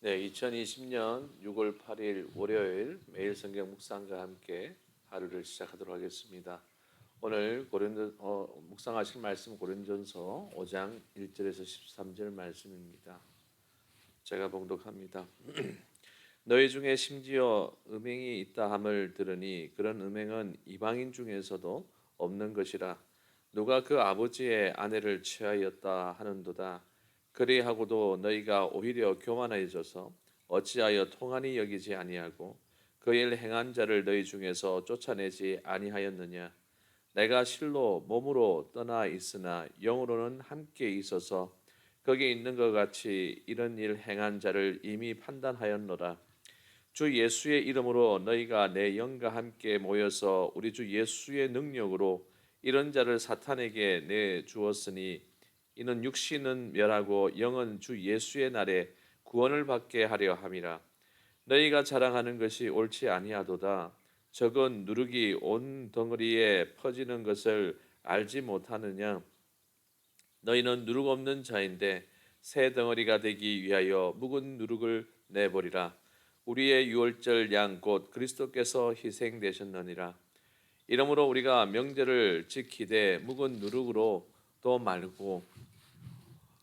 네, 2020년 6월 8일 월요일 매일 성경 묵상과 함께 하루를 시작하도록 하겠습니다. 오늘 묵상하실 말씀 고린전서 5장 1절에서 13절 말씀입니다. 제가 봉독합니다. 너희 중에 심지어 음행이 있다 함을 들으니 그런 음행은 이방인 중에서도 없는 것이라. 누가 그 아버지의 아내를 취하였다 하는도다. 그리하고도 너희가 오히려 교만해져서 어찌하여 통한이 여기지 아니하고 그 일 행한 자를 너희 중에서 쫓아내지 아니하였느냐. 내가 실로 몸으로 떠나 있으나 영으로는 함께 있어서 거기 있는 것 같이 이런 일 행한 자를 이미 판단하였노라. 주 예수의 이름으로 너희가 내 영과 함께 모여서 우리 주 예수의 능력으로 이런 자를 사탄에게 내 주었으니 이는 육신은 멸하고 영은 주 예수의 날에 구원을 받게 하려 함이라. 너희가 자랑하는 것이 옳지 아니하도다. 적은 누룩이 온 덩어리에 퍼지는 것을 알지 못하느냐. 너희는 누룩 없는 자인데 새 덩어리가 되기 위하여 묵은 누룩을 내버리라. 우리의 유월절 양 곧 그리스도께서 희생되셨느니라. 이러므로 우리가 명절을 지키되 묵은 누룩으로 도 말고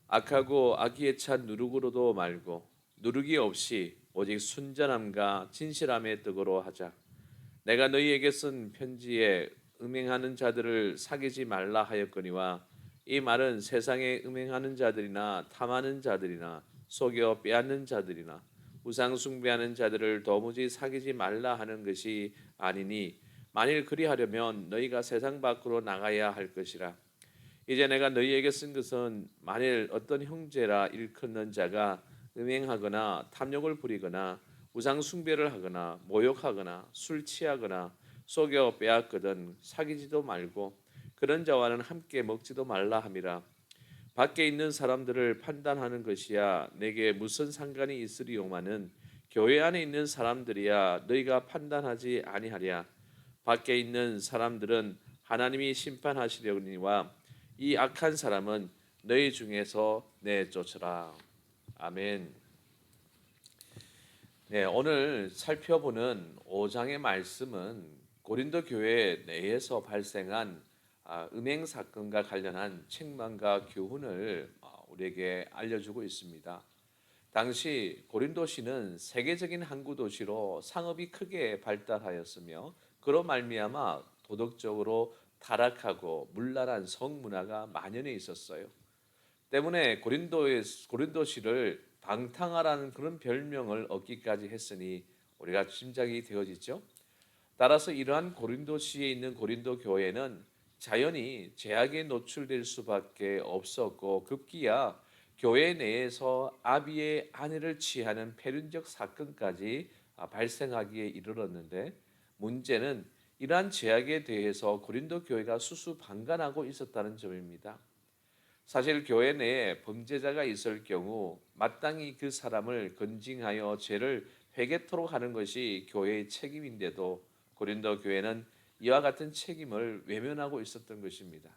악하고 악의에 찬 누룩으로도 말고 누룩이 없이 오직 순전함과 진실함의 뜻으로 하자. 내가 너희에게 쓴 편지에 음행하는 자들을 사귀지 말라 하였거니와 이 말은 세상에 음행하는 자들이나 탐하는 자들이나 속여 빼앗는 자들이나 우상 숭배하는 자들을 도무지 사귀지 말라 하는 것이 아니니 만일 그리하려면 너희가 세상 밖으로 나가야 할 것이라. 이제 내가 너희에게 쓴 것은 만일 어떤 형제라 일컫는 자가 음행하거나 탐욕을 부리거나 우상 숭배를 하거나 모욕하거나 술 취하거나 속여 빼앗거든 사귀지도 말고 그런 자와는 함께 먹지도 말라 함이라. 밖에 있는 사람들을 판단하는 것이야 내게 무슨 상관이 있으리오마는 교회 안에 있는 사람들이야 너희가 판단하지 아니하랴. 밖에 있는 사람들은 하나님이 심판하시려니와 이 악한 사람은 너희 중에서 내쫓으라. 아멘. 네, 오늘 살펴보는 5장의 말씀은 고린도 교회 내에서 발생한 음행 사건과 관련한 책망과 교훈을 우리에게 알려주고 있습니다. 당시 고린도시는 세계적인 항구 도시로 상업이 크게 발달하였으며 그로 말미암아 도덕적으로 타락하고 문란한 성문화가 만연해 있었어요. 때문에 고린도시를 방탕하라는 그런 별명을 얻기까지 했으니 우리가 짐작이 되어지죠. 따라서 이러한 고린도시에 있는 고린도 교회는 자연히 제약에 노출될 수밖에 없었고 급기야 교회 내에서 아비의 아내를 취하는 폐륜적 사건까지 발생하기에 이르렀는데 문제는 이러한 제약에 대해서 고린도 교회가 수수방관하고 있었다는 점입니다. 사실 교회 내에 범죄자가 있을 경우 마땅히 그 사람을 건징하여 죄를 회개토록 하는 것이 교회의 책임인데도 고린도 교회는 이와 같은 책임을 외면하고 있었던 것입니다.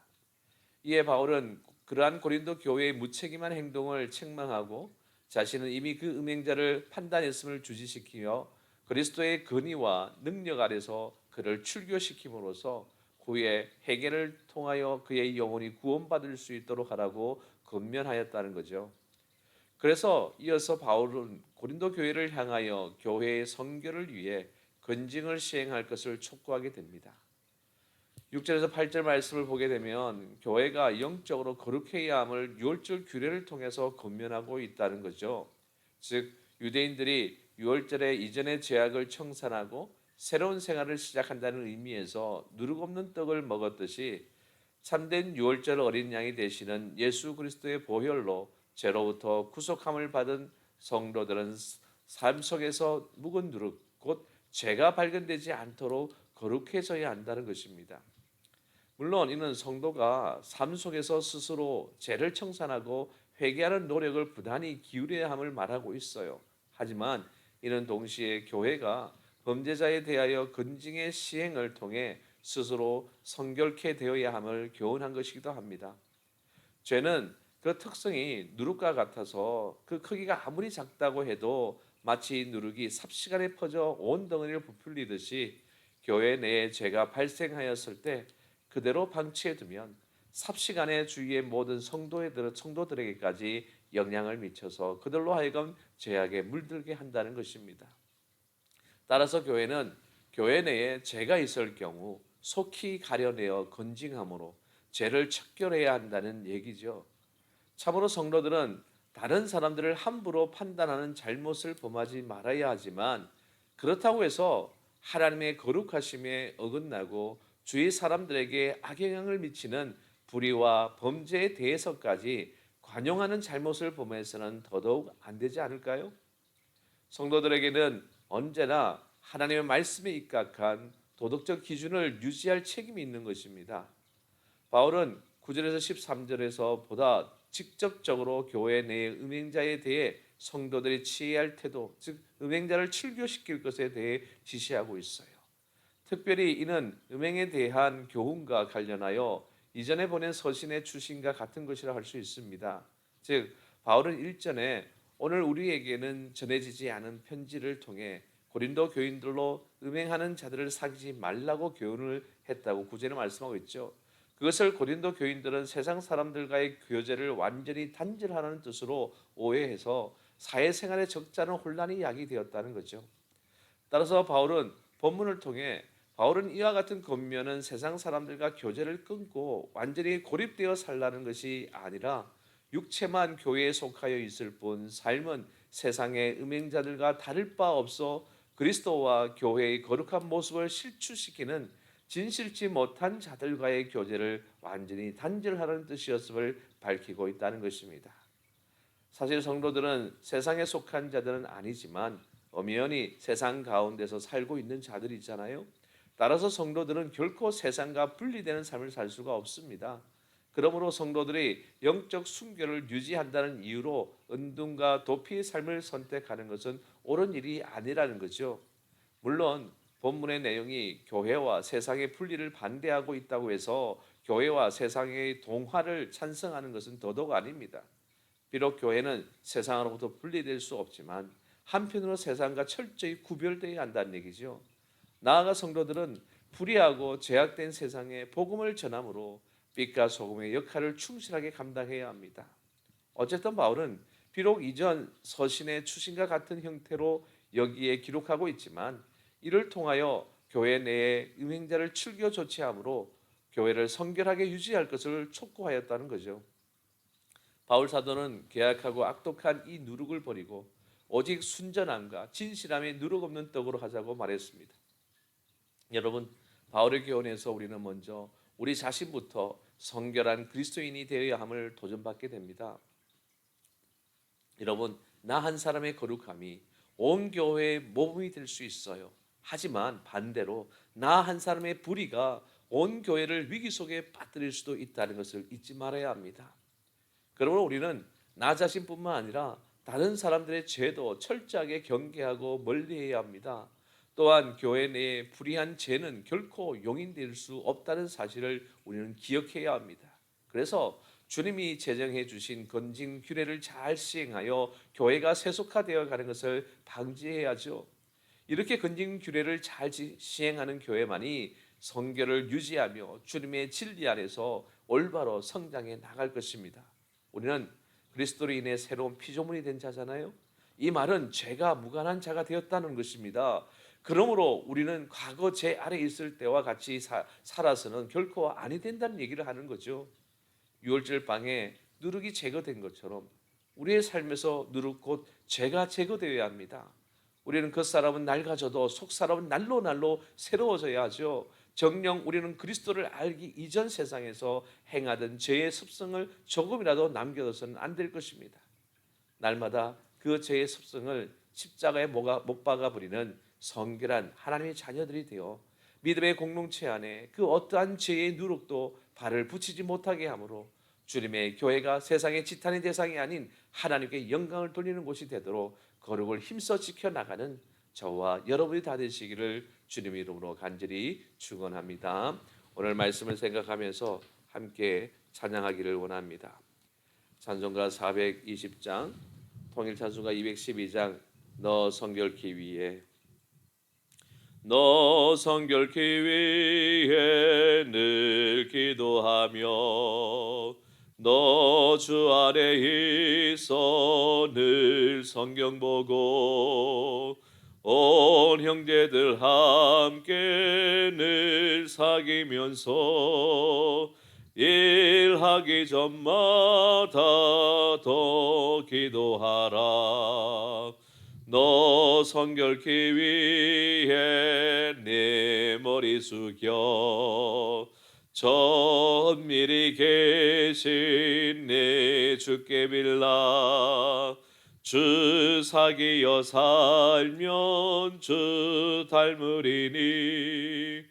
이에 바울은 그러한 고린도 교회의 무책임한 행동을 책망하고 자신은 이미 그 음행자를 판단했음을 주지시키며 그리스도의 권위와 능력 아래서 그를 출교시킴으로써 후에 회개를 통하여 그의 영혼이 구원받을 수 있도록 하라고 권면하였다는 거죠. 그래서 이어서 바울은 고린도 교회를 향하여 교회의 선교를 위해 건징을 시행할 것을 촉구하게 됩니다. 6절에서 8절 말씀을 보게 되면 교회가 영적으로 거룩해야 함을 유월절 규례를 통해서 권면하고 있다는 거죠. 즉 유대인들이 유월절에 이전의 죄악을 청산하고 새로운 생활을 시작한다는 의미에서 누룩 없는 떡을 먹었듯이 참된 유월절 어린 양이 되시는 예수 그리스도의 보혈로 죄로부터 구속함을 받은 성도들은 삶 속에서 묵은 누룩 곧 죄가 발견되지 않도록 거룩해져야 한다는 것입니다. 물론 이는 성도가 삶 속에서 스스로 죄를 청산하고 회개하는 노력을 부단히 기울여야 함을 말하고 있어요. 하지만 이는 동시에 교회가 범죄자에 대하여 건징의 시행을 통해 스스로 성결케 되어야 함을 교훈한 것이기도 합니다. 죄는 그 특성이 누룩과 같아서 그 크기가 아무리 작다고 해도 마치 누룩이 삽시간에 퍼져 온 덩어리를 부풀리듯이 교회 내에 죄가 발생하였을 때 그대로 방치해두면 삽시간에 주위의 모든 성도들에게까지 영향을 미쳐서 그들로 하여금 죄악에 물들게 한다는 것입니다. 따라서 교회는 교회 내에 죄가 있을 경우 속히 가려내어 건징함으로 죄를 척결해야 한다는 얘기죠. 참으로 성도들은 다른 사람들을 함부로 판단하는 잘못을 범하지 말아야 하지만 그렇다고 해서 하나님의 거룩하심에 어긋나고 주위 사람들에게 악영향을 미치는 불의와 범죄에 대해서까지 관용하는 잘못을 범해서는 더더욱 안 되지 않을까요? 성도들에게는 언제나 하나님의 말씀에 입각한 도덕적 기준을 유지할 책임이 있는 것입니다. 바울은 9절에서 13절에서 보다 직접적으로 교회 내의 음행자에 대해 성도들이 취해야 할 태도, 즉 음행자를 출교시킬 것에 대해 지시하고 있어요. 특별히 이는 음행에 대한 교훈과 관련하여 이전에 보낸 서신의 추신과 같은 것이라 할 수 있습니다. 즉 바울은 일전에 오늘 우리에게는 전해지지 않은 편지를 통해 고린도 교인들로 음행하는 자들을 사귀지 말라고 교훈을 했다고 구절에 말씀하고 있죠. 그것을 고린도 교인들은 세상 사람들과의 교제를 완전히 단절하는 뜻으로 오해해서 사회생활에 적잖은 혼란이 야기되었다는 거죠. 따라서 바울은 본문을 통해 바울은 이와 같은 권면은 세상 사람들과 교제를 끊고 완전히 고립되어 살라는 것이 아니라 육체만 교회에 속하여 있을 뿐 삶은 세상의 음행자들과 다를 바 없어 그리스도와 교회의 거룩한 모습을 실추시키는 진실치 못한 자들과의 교제를 완전히 단절하라는 뜻이었음을 밝히고 있다는 것입니다. 사실 성도들은 세상에 속한 자들은 아니지만 엄연히 세상 가운데서 살고 있는 자들이잖아요. 따라서 성도들은 결코 세상과 분리되는 삶을 살 수가 없습니다. 그러므로 성도들이 영적 순결을 유지한다는 이유로 은둔과 도피의 삶을 선택하는 것은 옳은 일이 아니라는 거죠. 물론 본문의 내용이 교회와 세상의 분리를 반대하고 있다고 해서 교회와 세상의 동화를 찬성하는 것은 더더욱 아닙니다. 비록 교회는 세상으로부터 분리될 수 없지만 한편으로 세상과 철저히 구별되어야 한다는 얘기죠. 나아가 성도들은 불의하고 죄악된 세상에 복음을 전함으로 빛과 소금의 역할을 충실하게 감당해야 합니다. 어쨌든 바울은 비록 이전 서신의 추신과 같은 형태로 여기에 기록하고 있지만 이를 통하여 교회 내에 음행자를 출교 조치함으로 교회를 성결하게 유지할 것을 촉구하였다는 거죠. 바울 사도는 계약하고 악독한 이 누룩을 버리고 오직 순전함과 진실함에 누룩 없는 떡으로 하자고 말했습니다. 여러분, 바울의 교훈에서 우리는 먼저 우리 자신부터 성결한 그리스도인이 되어야 함을 도전받게 됩니다. 여러분, 나 한 사람의 거룩함이 온 교회의 모범이 될 수 있어요. 하지만 반대로 나 한 사람의 불의가 온 교회를 위기 속에 빠뜨릴 수도 있다는 것을 잊지 말아야 합니다. 그러므로 우리는 나 자신뿐만 아니라 다른 사람들의 죄도 철저하게 경계하고 멀리해야 합니다. 또한 교회 내에 불의한 죄는 결코 용인될 수 없다는 사실을 우리는 기억해야 합니다. 그래서 주님이 제정해 주신 건진 규례를 잘 시행하여 교회가 세속화되어 가는 것을 방지해야죠. 이렇게 건진 규례를 잘 시행하는 교회만이 성결을 유지하며 주님의 진리 안에서 올바로 성장해 나갈 것입니다. 우리는 그리스도로 인해 새로운 피조물이 된 자잖아요. 이 말은 죄가 무관한 자가 되었다는 것입니다. 그러므로 우리는 과거 죄 아래 있을 때와 같이 살아서는 결코 아니 된다는 얘기를 하는 거죠. 유월절 방에 누룩이 제거된 것처럼 우리의 삶에서 누룩 곧 죄가 제거되어야 합니다. 우리는 겉사람은 낡아져도 속사람은 날로 날로 새로워져야 하죠. 정녕 우리는 그리스도를 알기 이전 세상에서 행하던 죄의 습성을 조금이라도 남겨둬서는 안 될 것입니다. 날마다 그 죄의 습성을 십자가에 못 박아버리는 성결한 하나님의 자녀들이 되어 믿음의 공동체 안에 그 어떠한 죄의 누룩도 발을 붙이지 못하게 하므로 주님의 교회가 세상의 지탄의 대상이 아닌 하나님께 영광을 돌리는 곳이 되도록 거룩을 힘써 지켜나가는 저와 여러분이 다 되시기를 주님의 이름으로 간절히 축원합니다. 오늘 말씀을 생각하면서 함께 찬양하기를 원합니다. 찬송가 420장, 통일 찬송가 212장, 너 성결케 위해. 너 성결케 위해 늘 기도하며 너 주 아래 있어 늘 성경 보고 온 형제들 함께 늘 사귀면서 일하기 전마다 더 기도하라. 너 성결케 위해 내 머리 숙여 천밀히 계신 내 주께 빌라. 주 사귀어 살면 주 닮으리니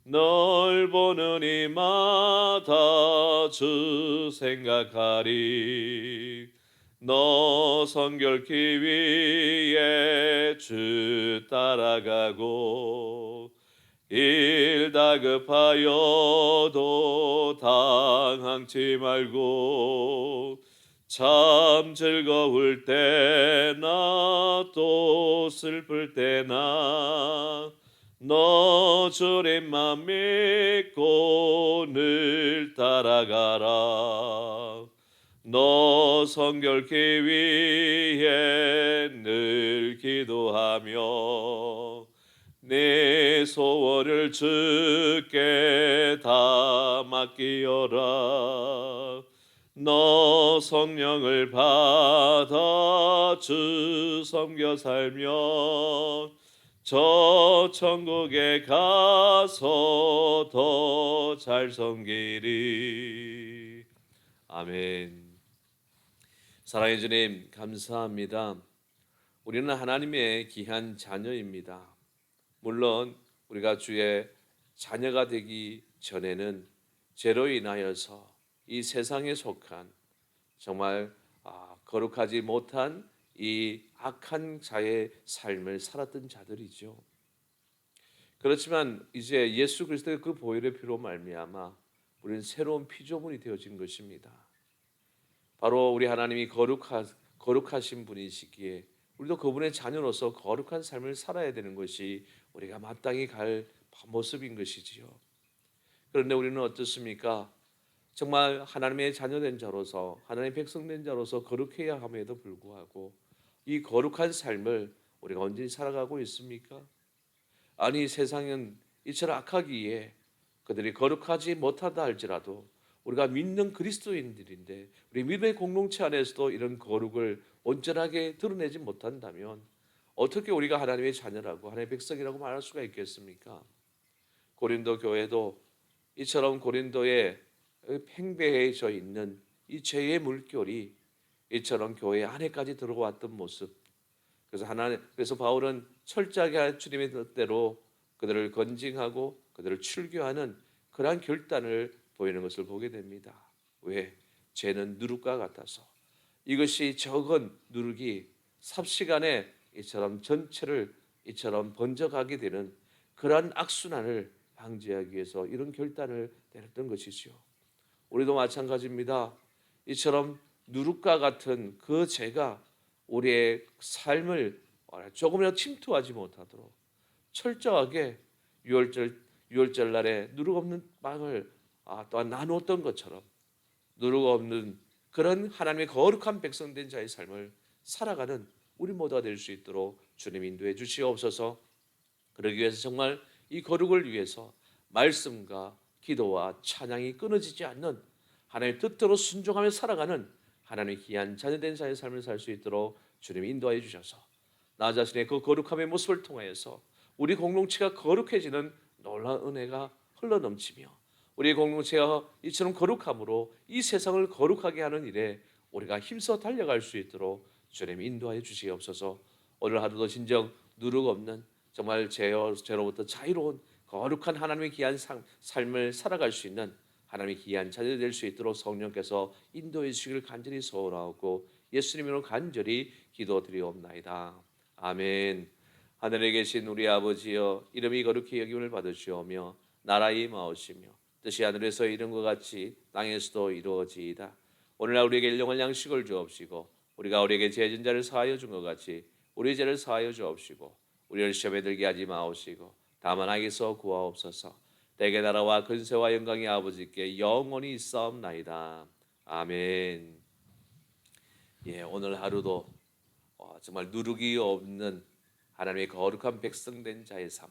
널 보는 이마다 주 생각하리. 너 성결케 위해 주 따라가고 일 다급하여도 당황치 말고 참 즐거울 때나 또 슬플 때나 너 주님만 믿고 늘 따라가라. 너 성결케 위해 늘 기도하며 내 소원을 주께 다 맡기어라. 너 성령을 받아 주 섬겨 살며 저 천국에 가서 더 잘 섬기리. 아멘. 사랑의 주님, 감사합니다. 우리는 하나님의 귀한 자녀입니다. 물론 우리가 주의 자녀가 되기 전에는 죄로 인하여서 이 세상에 속한 정말 거룩하지 못한 이 악한 자의 삶을 살았던 자들이죠. 그렇지만 이제 예수 그리스도의 그 보혈의 피로 말미암아 우리는 새로운 피조물이 되어진 것입니다. 바로 우리 하나님이 거룩하신 분이시기에 우리도 그분의 자녀로서 거룩한 삶을 살아야 되는 것이 우리가 마땅히 갈 모습인 것이지요. 그런데 우리는 어떻습니까? 정말 하나님의 자녀된 자로서 하나님의 백성된 자로서 거룩해야 함에도 불구하고 이 거룩한 삶을 우리가 언제 살아가고 있습니까? 아니, 세상은 이처럼 악하기에 그들이 거룩하지 못하다 할지라도 우리가 믿는 그리스도인들인데 우리 믿음의 공동체 안에서도 이런 거룩을 온전하게 드러내지 못한다면 어떻게 우리가 하나님의 자녀라고 하나님의 백성이라고 말할 수가 있겠습니까? 고린도 교회도 이처럼 고린도에 팽배해져 있는 이 죄의 물결이 이처럼 교회 안에까지 들어왔던 모습. 그래서 바울은 철저하게 주님의 뜻대로 그들을 건징하고 그들을 출교하는 그러한 결단을 보이는 것을 보게 됩니다. 왜? 죄는 누룩과 같아서 이것이 적은 누룩이 삽시간에 이처럼 전체를 이처럼 번져가게 되는 그러한 악순환을 방지하기 위해서 이런 결단을 내렸던 것이죠. 우리도 마찬가지입니다. 이처럼 누룩과 같은 그 죄가 우리의 삶을 조금이라도 침투하지 못하도록 철저하게 유월절 날에 누룩 없는 빵을 또한 나누었던 것처럼 누룩 없는 그런 하나님의 거룩한 백성된 자의 삶을 살아가는 우리 모두가 될 수 있도록 주님 인도해 주시옵소서. 그러기 위해서 정말 이 거룩을 위해서 말씀과 기도와 찬양이 끊어지지 않는 하나님의 뜻대로 순종하며 살아가는 하나님의 귀한 자녀된 자의 삶을 살 수 있도록 주님 인도하여 주셔서 나 자신의 그 거룩함의 모습을 통하여서 우리 공동체가 거룩해지는 놀라운 은혜가 흘러넘치며 우리 공동체가 이처럼 거룩함으로 이 세상을 거룩하게 하는 일에 우리가 힘써 달려갈 수 있도록 주님 인도하여 주시옵소서. 오늘 하루도 진정 누룩 없는 정말 죄로부터 자유로운 거룩한 하나님의 귀한 삶을 살아갈 수 있는 하나님의 귀한 자녀 될 수 있도록 성령께서 인도해 주시기를 간절히 소원하고 예수님으로 간절히 기도드리옵나이다. 아멘. 하늘에 계신 우리 아버지여, 이름이 거룩히 여김을 받으시오며 나라의 임하옵시며 뜻이 하늘에서 이룬 것 같이 땅에서도 이루어지이다. 오늘날 우리에게 일용할 양식을 주옵시고 우리가 우리에게 죄진 자를 사하여 준 것 같이 우리 죄를 사하여 주옵시고 우리를 시험에 들게 하지 마옵시고 다만 악에서 구하옵소서. 대개 나라와 근세와 영광이 아버지께 영원히 있사옵나이다. 아멘. 예, 오늘 하루도 정말 누룩이 없는 하나님의 거룩한 백성된 자의 삶,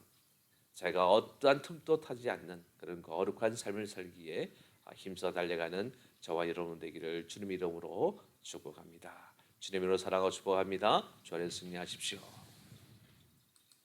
제가 어떠한 틈도 타지 않는 그런 거룩한 삶을 살기에 힘써 달려가는 저와 여러분 되기를 주님 이름으로 축복합니다. 주님 이름으로 사랑하고 축복합니다. 주 안에서 승리하십시오.